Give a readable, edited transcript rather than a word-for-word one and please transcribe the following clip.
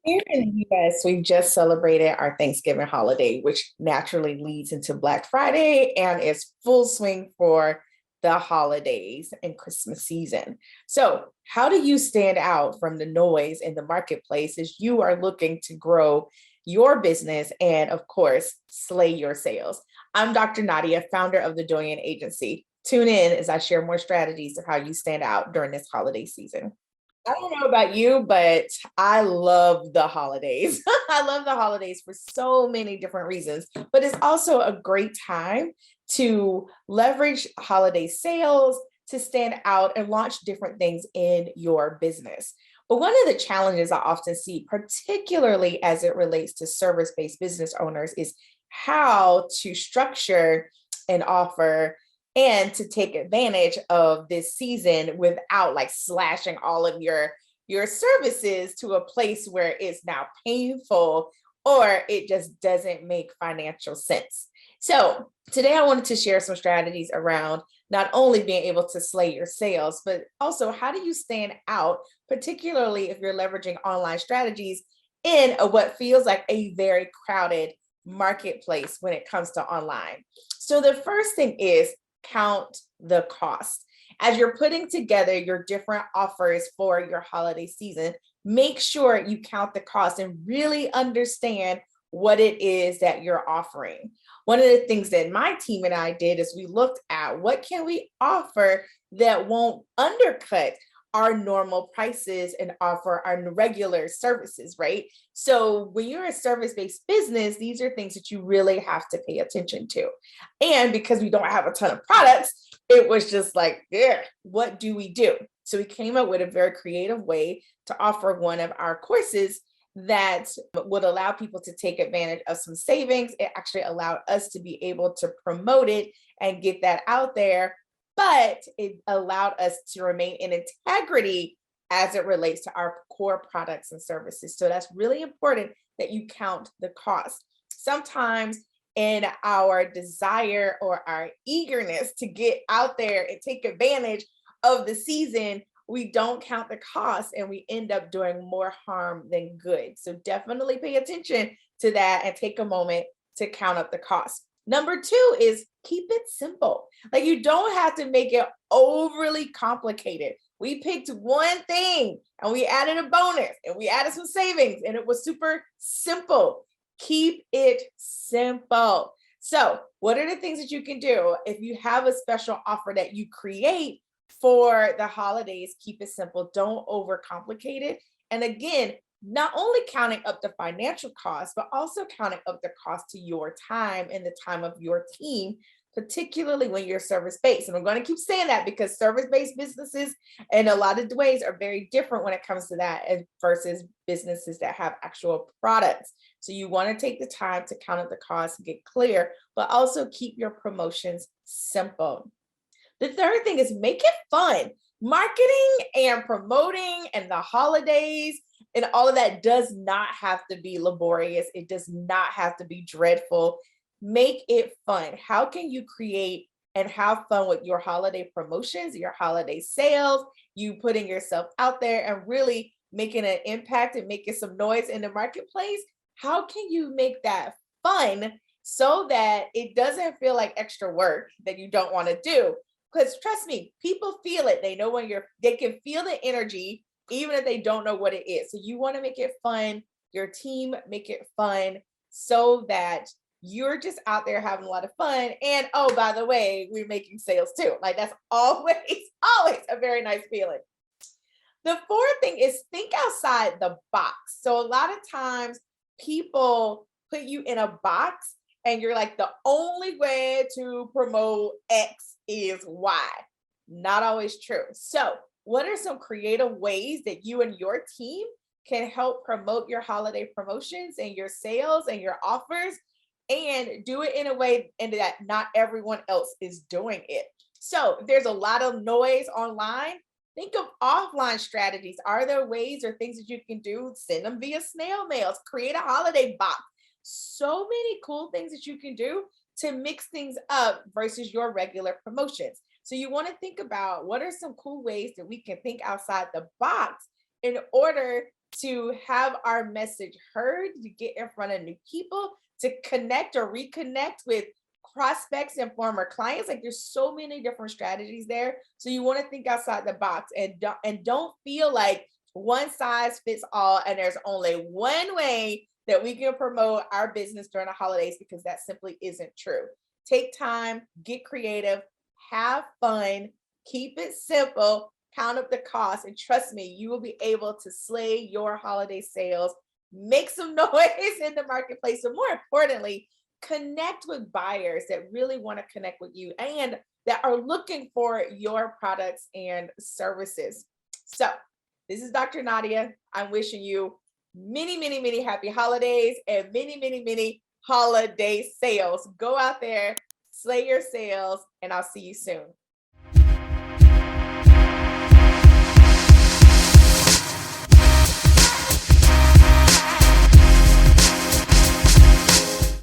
Here in the US, we just celebrated our Thanksgiving holiday, which naturally leads into Black Friday and is full swing for the holidays and Christmas season. So, how do you stand out from the noise in the marketplace as you are looking to grow your business and, of course, slay your sales? I'm Dr. Nadia, founder of the Doyenne Agency. Tune in as I share more strategies of how you stand out during this holiday season. I don't know about you, but I love the holidays. I love the holidays for so many different reasons, but it's also a great time to leverage holiday sales to stand out and launch different things in your business. But one of the challenges I often see, particularly as it relates to service based business owners, is how to structure an offer and to take advantage of this season without like slashing all of your services to a place where it's now painful or it just doesn't make financial sense. So, today I wanted to share some strategies around not only being able to slay your sales, but also how do you stand out, particularly if you're leveraging online strategies in what feels like a very crowded marketplace when it comes to online. So, the first thing is count the cost. As you're putting together your different offers for your holiday season, make sure you count the cost and really understand what it is that you're offering. One of the things that my team and I did is we looked at what can we offer that won't undercut our normal prices and offer our regular services, right? So when you're a service-based business, these are things that you really have to pay attention to. And because we don't have a ton of products, it was just like, yeah, what do we do? So we came up with a very creative way to offer one of our courses that would allow people to take advantage of some savings. It actually allowed us to be able to promote it and get that out there, but it allowed us to remain in integrity as it relates to our core products and services. So that's really important that you count the cost. Sometimes in our desire or our eagerness to get out there and take advantage of the season, we don't count the cost and we end up doing more harm than good. So definitely pay attention to that and take a moment to count up the cost. Number two is keep it simple. Like you don't have to make it overly complicated. We picked one thing and we added a bonus and we added some savings and it was super simple. Keep it simple. So, what are the things that you can do if you have a special offer that you create for the holidays? Keep it simple. Don't overcomplicate it. And again, not only counting up the financial cost, but also counting up the cost to your time and the time of your team, particularly when you're service based. And I'm going to keep saying that because service based businesses in a lot of ways are very different when it comes to that versus businesses that have actual products. So you want to take the time to count up the cost and get clear, but also keep your promotions simple. The third thing is make it fun. Marketing and promoting and the holidays and all of that does not have to be laborious. It does not have to be dreadful. Make it fun. How can you create and have fun with your holiday promotions, your holiday sales, you putting yourself out there and really making an impact and making some noise in the marketplace? How can you make that fun so that it doesn't feel like extra work that you don't want to do? Because trust me, people feel it. They know when they can feel the energy, even if they don't know what it is. So you want to make it fun, your team make it fun so that you're just out there having a lot of fun. And oh, by the way, we're making sales too. Like that's always, always a very nice feeling. The fourth thing is think outside the box. So a lot of times people put you in a box and you're like, the only way to promote X is Y. Not always true. So, what are some creative ways that you and your team can help promote your holiday promotions and your sales and your offers and do it in a way and that not everyone else is doing it? So, if there's a lot of noise online, think of offline strategies. Are there ways or things that you can do? Send them via snail mails, create a holiday box. So many cool things that you can do to mix things up versus your regular promotions. So you want to think about what are some cool ways that we can think outside the box in order to have our message heard, to get in front of new people, to connect or reconnect with prospects and former clients. Like there's so many different strategies there. So you want to think outside the box and don't feel like one size fits all and there's only one way that we can promote our business during the holidays, because that simply isn't true. Take time, get creative, have fun, keep it simple, count up the cost, and trust me, you will be able to slay your holiday sales, make some noise in the marketplace, and more importantly, connect with buyers that really want to connect with you and that are looking for your products and services. So, this is Dr. Nadia. I'm wishing you many, many, many happy holidays and many, many, many holiday sales. Go out there, slay your sales, and I'll see you soon.